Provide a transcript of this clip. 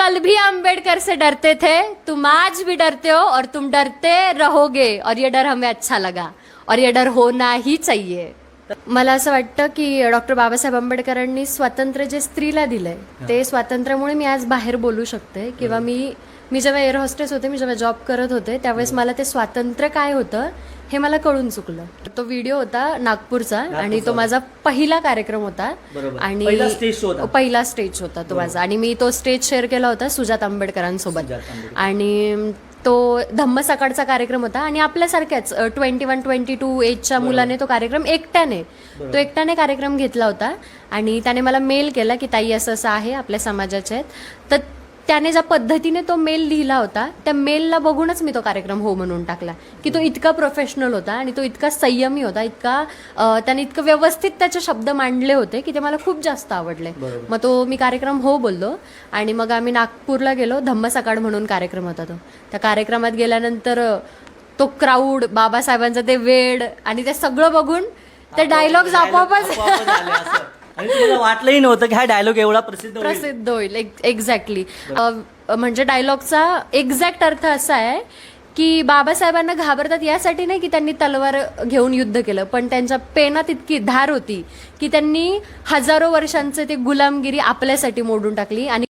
कल भी अंबेडकर से डरते थे, तुम आज भी डरते हो और तुम डरते रहोगे और ये डर हमें अच्छा लगा और ये डर होना ही चाहिए. मला असं वाटतं की डॉक्टर बाबासाहेब आंबेडकरांनी स्वातंत्र्य जे स्त्रीला दिलंय ते स्वातंत्र्यामुळे मी आज बाहेर बोलू शकते. किंवा मी जेव्हा एअर होस्टेस होते, मी जेव्हा जॉब करत होते, त्यावेळेस मला ते स्वातंत्र्य काय होतं हे मला कळून चुकलं. तो व्हिडिओ होता नागपूरचा आणि तो माझा पहिला कार्यक्रम होता आणि पहिला स्टेज होता तो माझा. आणि मी तो स्टेज शेअर केला होता सुजात आंबेडकरांसोबत. आणि तो धम्म सकाळचा कार्यक्रम होता आणि आपल्यासारख्याच 21-22 एजच्या मुलाने तो कार्यक्रम एकट्याने कार्यक्रम घेतला होता. आणि त्याने मला मेल केला की ताई असं असं आहे, आपल्या समाजाचे आहेत. तर त्याने ज्या पद्धतीने तो मेल लिहिला होता त्या मेलला बघूनच मी तो कार्यक्रम हो म्हणून टाकला. की तो इतका प्रोफेशनल होता आणि तो इतका संयमी होता, त्याने इतकं व्यवस्थित त्याचे शब्द मांडले होते की ते मला खूप जास्त आवडले. मग तो मी कार्यक्रम हो बोललो आणि मग आम्ही नागपूरला गेलो. धम्म सकाळ म्हणून कार्यक्रम होता तो. त्या कार्यक्रमात गेल्यानंतर तो क्राऊड, बाबासाहेबांचं ते वेड आणि ते सगळं बघून ते डायलॉग्स आपोआपच आणि तुम्हाला वाटलंही नव्हतं की हा डायलॉग एवढा प्रसिद्ध होईल. एक्झॅक्टली. म्हणजे डायलॉगचा एक्झॅक्ट अर्थ असा आहे की बाबासाहेबांना घाबरतात यासाठी नाही की त्यांनी तलवार घेऊन युद्ध केलं, पण त्यांच्या पेनात इतकी धार होती की त्यांनी हजारो वर्षांचे ते गुलामगिरी आपल्यासाठी मोडून टाकली. आणि